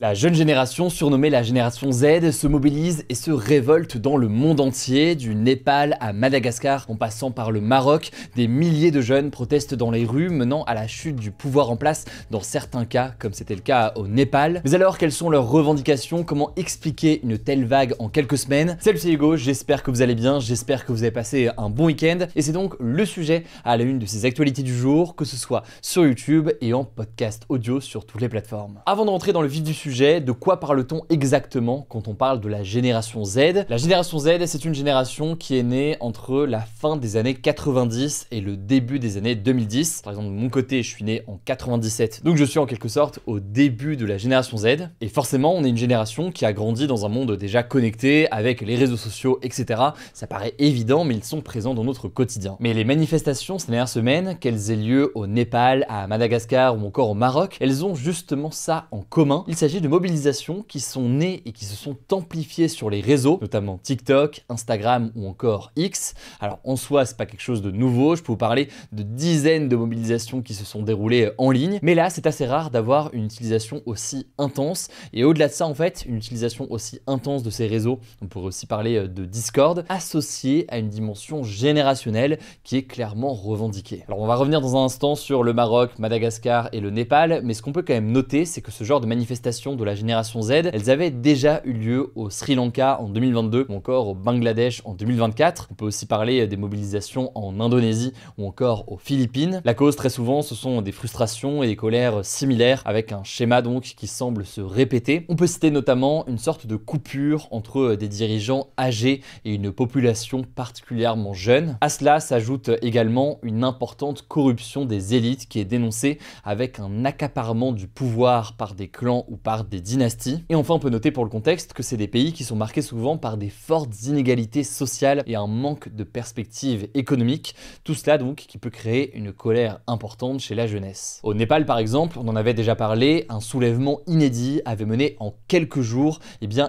La jeune génération, surnommée la génération Z, se mobilise et se révolte dans le monde entier, du Népal à Madagascar, en passant par le Maroc. Des milliers de jeunes protestent dans les rues, menant à la chute du pouvoir en place dans certains cas, comme c'était le cas au Népal. Mais alors, quelles sont leurs revendications? Comment expliquer une telle vague en quelques semaines? Salut, c'est Hugo, j'espère que vous allez bien, j'espère que vous avez passé un bon week-end. Et c'est donc le sujet à la une de ces actualités du jour, que ce soit sur YouTube et en podcast audio sur toutes les plateformes. Avant de rentrer dans le vif du sujet, de quoi parle-t-on exactement quand on parle de la génération Z? La génération Z, c'est une génération qui est née entre la fin des années 90 et le début des années 2010. Par exemple, de mon côté, je suis né en 97, donc je suis en quelque sorte au début de la génération Z. Et forcément, on est une génération qui a grandi dans un monde déjà connecté, avec les réseaux sociaux, etc. Ça paraît évident, mais ils sont présents dans notre quotidien. Mais les manifestations ces dernières semaines, qu'elles aient lieu au Népal, à Madagascar ou encore au Maroc, elles ont justement ça en commun. Il s'agit de mobilisations qui sont nées et qui se sont amplifiées sur les réseaux, notamment TikTok, Instagram ou encore X. Alors en soi, c'est pas quelque chose de nouveau, je peux vous parler de dizaines de mobilisations qui se sont déroulées en ligne, mais là c'est assez rare d'avoir une utilisation aussi intense, et au-delà de ça en fait, une utilisation aussi intense de ces réseaux, on pourrait aussi parler de Discord, associée à une dimension générationnelle qui est clairement revendiquée. Alors on va revenir dans un instant sur le Maroc, Madagascar et le Népal, mais ce qu'on peut quand même noter, c'est que ce genre de manifestations de la génération Z, elles avaient déjà eu lieu au Sri Lanka en 2022 ou encore au Bangladesh en 2024. On peut aussi parler des mobilisations en Indonésie ou encore aux Philippines. La cause très souvent ce sont des frustrations et des colères similaires avec un schéma donc qui semble se répéter. On peut citer notamment une sorte de coupure entre des dirigeants âgés et une population particulièrement jeune. À cela s'ajoute également une importante corruption des élites qui est dénoncée avec un accaparement du pouvoir par des clans ou par des dynasties. Et enfin, on peut noter pour le contexte que c'est des pays qui sont marqués souvent par des fortes inégalités sociales et un manque de perspectives économiques. Tout cela donc qui peut créer une colère importante chez la jeunesse. Au Népal par exemple, on en avait déjà parlé, un soulèvement inédit avait mené en quelques jours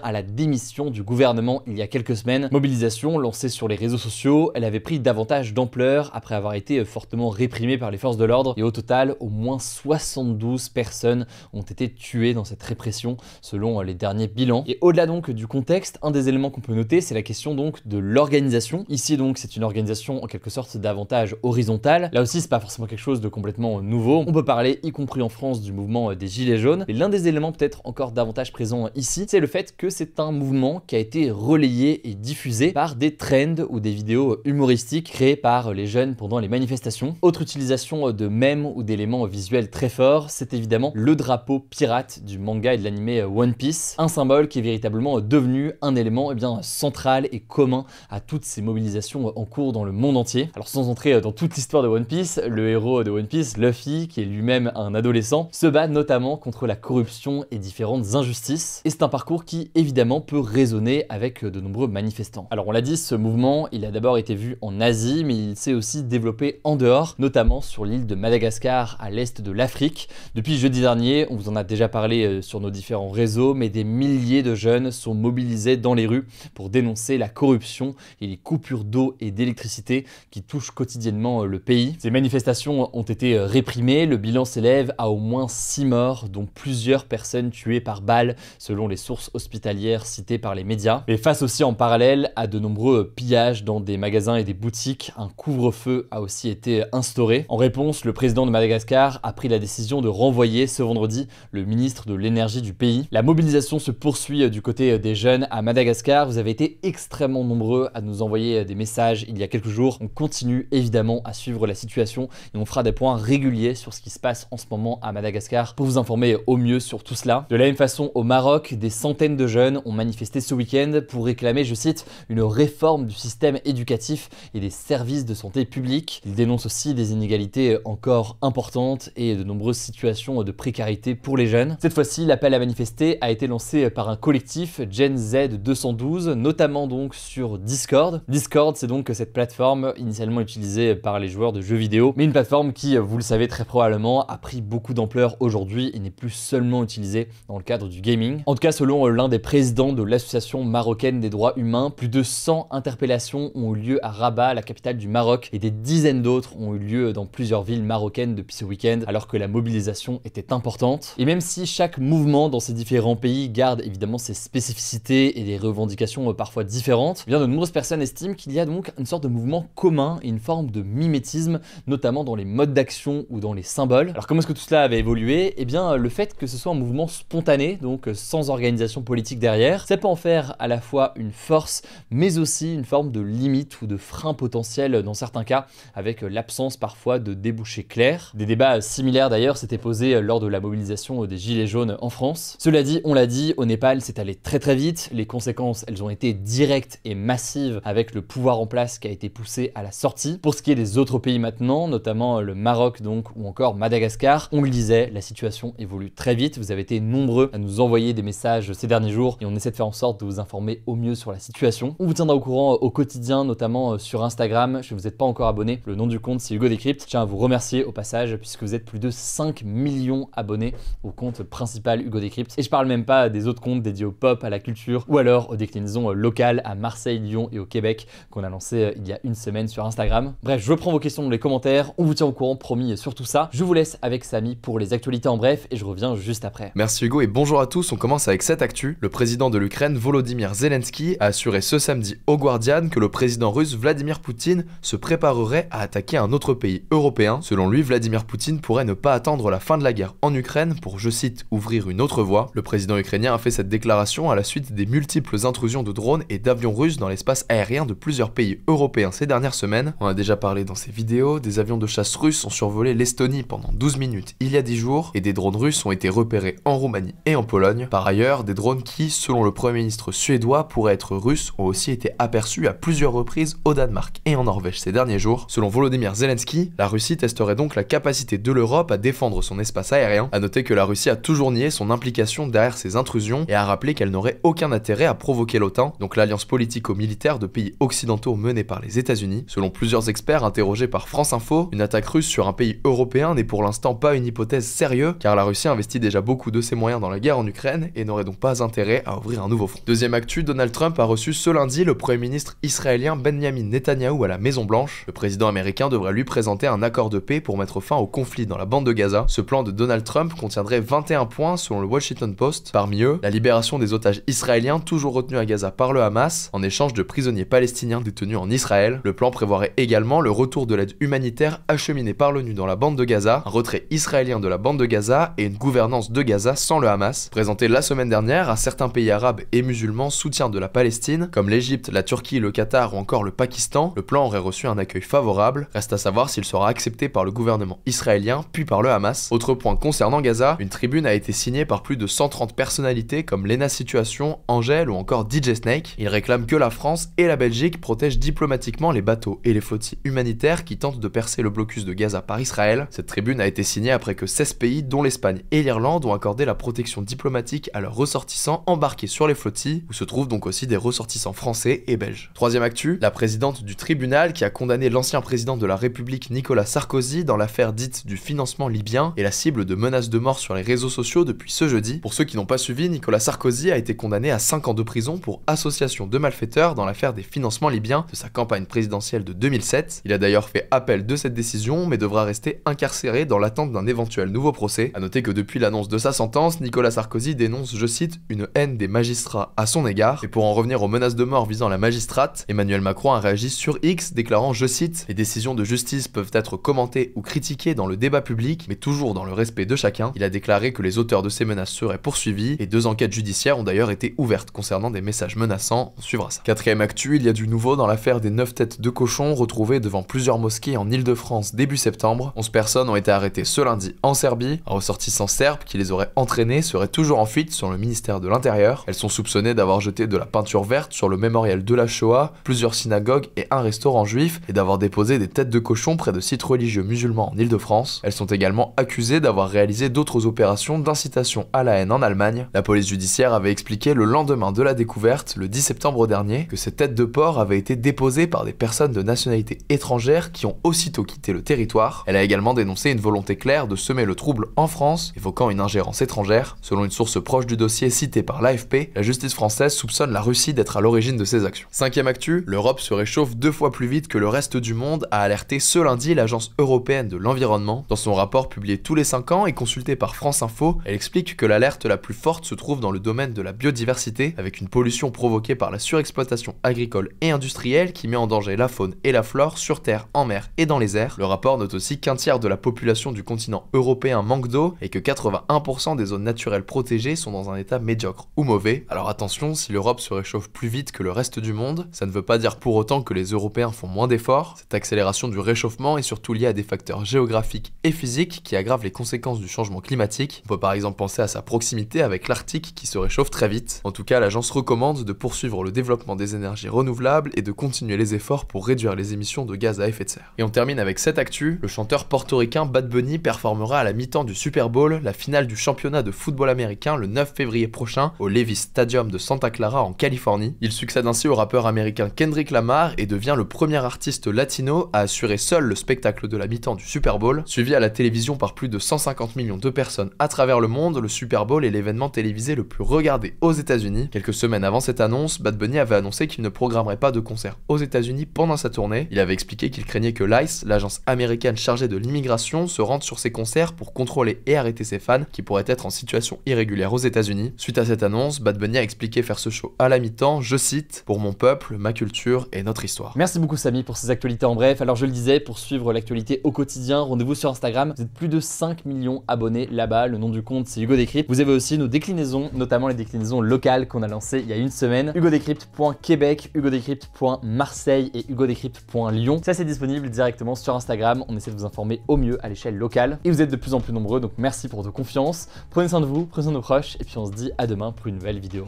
à la démission du gouvernement il y a quelques semaines. Mobilisation lancée sur les réseaux sociaux, elle avait pris davantage d'ampleur après avoir été fortement réprimée par les forces de l'ordre, et au total, au moins 72 personnes ont été tuées dans cette répression selon les derniers bilans. Et au-delà donc du contexte, un des éléments qu'on peut noter, c'est la question donc de l'organisation. Ici donc c'est une organisation en quelque sorte davantage horizontale. Là aussi c'est pas forcément quelque chose de complètement nouveau. On peut parler, y compris en France, du mouvement des Gilets jaunes. Et l'un des éléments peut-être encore davantage présent ici, c'est le fait que c'est un mouvement qui a été relayé et diffusé par des trends ou des vidéos humoristiques créées par les jeunes pendant les manifestations. Autre utilisation de mèmes ou d'éléments visuels très forts, c'est évidemment le drapeau pirate du manga et de l'anime One Piece, un symbole qui est véritablement devenu un élément central et commun à toutes ces mobilisations en cours dans le monde entier. Alors sans entrer dans toute l'histoire de One Piece, le héros de One Piece, Luffy, qui est lui-même un adolescent, se bat notamment contre la corruption et différentes injustices, et c'est un parcours qui évidemment peut résonner avec de nombreux manifestants. Alors on l'a dit, ce mouvement, il a d'abord été vu en Asie, mais il s'est aussi développé en dehors, notamment sur l'île de Madagascar à l'est de l'Afrique. Depuis jeudi dernier, on vous en a déjà parlé sur nos différents réseaux, mais des milliers de jeunes sont mobilisés dans les rues pour dénoncer la corruption et les coupures d'eau et d'électricité qui touchent quotidiennement le pays. Ces manifestations ont été réprimées, le bilan s'élève à au moins 6 morts, dont plusieurs personnes tuées par balles selon les sources hospitalières citées par les médias. Mais face aussi en parallèle à de nombreux pillages dans des magasins et des boutiques, un couvre-feu a aussi été instauré. En réponse, le président de Madagascar a pris la décision de renvoyer ce vendredi le ministre de l'énergie du pays. La mobilisation se poursuit du côté des jeunes à Madagascar. Vous avez été extrêmement nombreux à nous envoyer des messages il y a quelques jours. On continue évidemment à suivre la situation et on fera des points réguliers sur ce qui se passe en ce moment à Madagascar pour vous informer au mieux sur tout cela. De la même façon, au Maroc, des centaines de jeunes ont manifesté ce week-end pour réclamer, je cite, une réforme du système éducatif et des services de santé publique. Ils dénoncent aussi des inégalités encore importantes et de nombreuses situations de précarité pour les jeunes. Cette fois-ci, l'appel à manifester a été lancé par un collectif Gen Z 212, notamment donc sur Discord. Discord, c'est donc cette plateforme initialement utilisée par les joueurs de jeux vidéo, mais une plateforme qui, vous le savez très probablement, a pris beaucoup d'ampleur aujourd'hui et n'est plus seulement utilisée dans le cadre du gaming. En tout cas, selon l'un des présidents de l'association marocaine des droits humains, plus de 100 interpellations ont eu lieu à Rabat, la capitale du Maroc, et des dizaines d'autres ont eu lieu dans plusieurs villes marocaines depuis ce week-end, alors que la mobilisation était importante. Et même si chaque mouvement mouvement dans ces différents pays garde évidemment ses spécificités et des revendications parfois différentes, eh bien de nombreuses personnes estiment qu'il y a donc une sorte de mouvement commun et une forme de mimétisme, notamment dans les modes d'action ou dans les symboles. Alors comment est-ce que tout cela avait évolué? Eh bien le fait que ce soit un mouvement spontané, donc sans organisation politique derrière, ça peut en faire à la fois une force, mais aussi une forme de limite ou de frein potentiel dans certains cas, avec l'absence parfois de débouchés clairs. Des débats similaires d'ailleurs s'étaient posés lors de la mobilisation des Gilets jaunes en France. Cela dit, on l'a dit, au Népal c'est allé très très vite, les conséquences elles ont été directes et massives avec le pouvoir en place qui a été poussé à la sortie. Pour ce qui est des autres pays maintenant, notamment le Maroc donc ou encore Madagascar, on le disait, la situation évolue très vite, vous avez été nombreux à nous envoyer des messages ces derniers jours et on essaie de faire en sorte de vous informer au mieux sur la situation. On vous tiendra au courant au quotidien, notamment sur Instagram. Si vous n'êtes pas encore abonné, le nom du compte c'est Hugo Décrypte. Je tiens à vous remercier au passage puisque vous êtes plus de 5 millions abonnés au compte principal Hugo Décrypte. Et je parle même pas des autres comptes dédiés au pop, à la culture ou alors aux déclinaisons locales à Marseille, Lyon et au Québec qu'on a lancé il y a une semaine sur Instagram. Bref, je prends vos questions dans les commentaires, on vous tient au courant, promis sur tout ça. Je vous laisse avec Samy pour les actualités en bref et je reviens juste après. Merci Hugo et bonjour à tous, on commence avec cette actu. Le président de l'Ukraine, Volodymyr Zelensky, a assuré ce samedi au Guardian que le président russe Vladimir Poutine se préparerait à attaquer un autre pays européen. Selon lui, Vladimir Poutine pourrait ne pas attendre la fin de la guerre en Ukraine pour, je cite, ouvrir une autre voie. Le président ukrainien a fait cette déclaration à la suite des multiples intrusions de drones et d'avions russes dans l'espace aérien de plusieurs pays européens ces dernières semaines. On a déjà parlé dans ces vidéos, des avions de chasse russes ont survolé l'Estonie pendant 12 minutes il y a 10 jours et des drones russes ont été repérés en Roumanie et en Pologne. Par ailleurs, des drones qui, selon le premier ministre suédois, pourraient être russes ont aussi été aperçus à plusieurs reprises au Danemark et en Norvège ces derniers jours. Selon Volodymyr Zelensky, la Russie testerait donc la capacité de l'Europe à défendre son espace aérien. A noter que la Russie a toujours nié son implication derrière ces intrusions et a rappelé qu'elle n'aurait aucun intérêt à provoquer l'OTAN, donc l'alliance politico-militaire de pays occidentaux menée par les États-Unis. Selon plusieurs experts interrogés par France Info, une attaque russe sur un pays européen n'est pour l'instant pas une hypothèse sérieuse car la Russie investit déjà beaucoup de ses moyens dans la guerre en Ukraine et n'aurait donc pas intérêt à ouvrir un nouveau front. Deuxième actu, Donald Trump a reçu ce lundi le premier ministre israélien Benjamin Netanyahou à la Maison Blanche. Le président américain devrait lui présenter un accord de paix pour mettre fin au conflit dans la bande de Gaza. Ce plan de Donald Trump contiendrait 21 points selon le Washington Post. Parmi eux, la libération des otages israéliens toujours retenus à Gaza par le Hamas en échange de prisonniers palestiniens détenus en Israël. Le plan prévoirait également le retour de l'aide humanitaire acheminée par l'ONU dans la bande de Gaza, un retrait israélien de la bande de Gaza et une gouvernance de Gaza sans le Hamas. Présenté la semaine dernière à certains pays arabes et musulmans soutiens de la Palestine, comme l'Égypte, la Turquie, le Qatar ou encore le Pakistan, le plan aurait reçu un accueil favorable. Reste à savoir s'il sera accepté par le gouvernement israélien puis par le Hamas. Autre point concernant Gaza, une tribune a été signée par plus de 130 personnalités comme Lena Situation, Angèle ou encore DJ Snake. Ils réclament que la France et la Belgique protègent diplomatiquement les bateaux et les flottilles humanitaires qui tentent de percer le blocus de Gaza par Israël. Cette tribune a été signée après que 16 pays, dont l'Espagne et l'Irlande, ont accordé la protection diplomatique à leurs ressortissants embarqués sur les flottilles, où se trouvent donc aussi des ressortissants français et belges. Troisième actu, la présidente du tribunal qui a condamné l'ancien président de la République Nicolas Sarkozy dans l'affaire dite du financement libyen est la cible de menaces de mort sur les réseaux sociaux depuis ce jeudi. Pour ceux qui n'ont pas suivi, Nicolas Sarkozy a été condamné à 5 ans de prison pour association de malfaiteurs dans l'affaire des financements libyens de sa campagne présidentielle de 2007. Il a d'ailleurs fait appel de cette décision mais devra rester incarcéré dans l'attente d'un éventuel nouveau procès. A noter que depuis l'annonce de sa sentence, Nicolas Sarkozy dénonce, je cite, une haine des magistrats à son égard. Et pour en revenir aux menaces de mort visant la magistrate, Emmanuel Macron a réagi sur X déclarant, je cite, les décisions de justice peuvent être commentées ou critiquées dans le débat public, mais toujours dans le respect de chacun. Il a déclaré que les auteurs de ces menaces seraient poursuivis et 2 enquêtes judiciaires ont d'ailleurs été ouvertes concernant des messages menaçants. On suivra ça. Quatrième actu, il y a du nouveau dans l'affaire des 9 têtes de cochons retrouvées devant plusieurs mosquées en Île-de-France début septembre. 11 personnes ont été arrêtées ce lundi en Serbie. Un ressortissant serbe qui les aurait entraînées serait toujours en fuite sur le ministère de l'Intérieur. Elles sont soupçonnées d'avoir jeté de la peinture verte sur le mémorial de la Shoah, plusieurs synagogues et un restaurant juif et d'avoir déposé des têtes de cochons près de sites religieux musulmans en Île-de-France. Elles sont également accusées d'avoir réalisé d'autres opérations d'incitation à la haine en Allemagne. La police judiciaire avait expliqué le lendemain de la découverte, le 10 septembre dernier, que ces têtes de porc avaient été déposées par des personnes de nationalité étrangère qui ont aussitôt quitté le territoire. Elle a également dénoncé une volonté claire de semer le trouble en France, évoquant une ingérence étrangère. Selon une source proche du dossier citée par l'AFP, la justice française soupçonne la Russie d'être à l'origine de ces actions. Cinquième actu, l'Europe se réchauffe 2 fois plus vite que le reste du monde, a alerté ce lundi l'Agence européenne de l'environnement. Dans son rapport publié tous les 5 ans et consulté par France Info, elle explique que l'alerte la plus forte se trouve dans le domaine de la biodiversité, avec une pollution provoquée par la surexploitation agricole et industrielle qui met en danger la faune et la flore sur terre, en mer et dans les airs. Le rapport note aussi qu'un tiers de la population du continent européen manque d'eau et que 81% des zones naturelles protégées sont dans un état médiocre ou mauvais. Alors attention, si l'Europe se réchauffe plus vite que le reste du monde, ça ne veut pas dire pour autant que les Européens font moins d'efforts. Cette accélération du réchauffement est surtout liée à des facteurs géographiques et physiques qui aggravent les conséquences du changement climatique. On peut par exemple penser à sa proximité avec l'Arctique qui se réchauffe très vite. En tout cas, l'agence recommande de poursuivre le développement des énergies renouvelables et de continuer les efforts pour réduire les émissions de gaz à effet de serre. Et on termine avec cette actu, le chanteur portoricain Bad Bunny performera à la mi-temps du Super Bowl, la finale du championnat de football américain le 9 février prochain au Levi's Stadium de Santa Clara en Californie. Il succède ainsi au rappeur américain Kendrick Lamar et devient le premier artiste latino à assurer seul le spectacle de la mi-temps du Super Bowl. Suivi à la télévision par plus de 150 millions de personnes à travers le monde, le Super Bowl est l'événement télévisé le plus regardé aux États-Unis. Quelques semaines avant cette annonce, Bad Bunny avait annoncé qu'il ne programmerait pas de concert aux États-Unis pendant sa tournée. Il avait expliqué qu'il craignait que l'ICE, l'agence américaine chargée de l'immigration, se rende sur ses concerts pour contrôler et arrêter ses fans qui pourraient être en situation irrégulière aux États-Unis. Suite à cette annonce, Bad Bunny a expliqué faire ce show à la mi-temps, je cite, pour mon peuple, ma culture et notre histoire. Merci beaucoup Samy pour ces actualités en bref. Alors je le disais, pour suivre l'actualité au quotidien, rendez-vous sur Instagram. Vous êtes plus de 5 millions abonnés là-bas. Le nom du compte c'est Hugo Décrypte. Vous avez aussi nos déclinaisons, notamment les déclinaisons locales qu'on a lancées il y a une semaine. hugodécrypte.québec, hugodécrypte.marseille et hugodécrypte.lyon. Ça c'est disponible directement sur Instagram. On essaie de vous informer au mieux à l'échelle locale. Et vous êtes de plus en plus nombreux, donc merci pour votre confiance. Prenez soin de vous, prenez soin de nos proches, et puis on se dit à demain pour une nouvelle vidéo.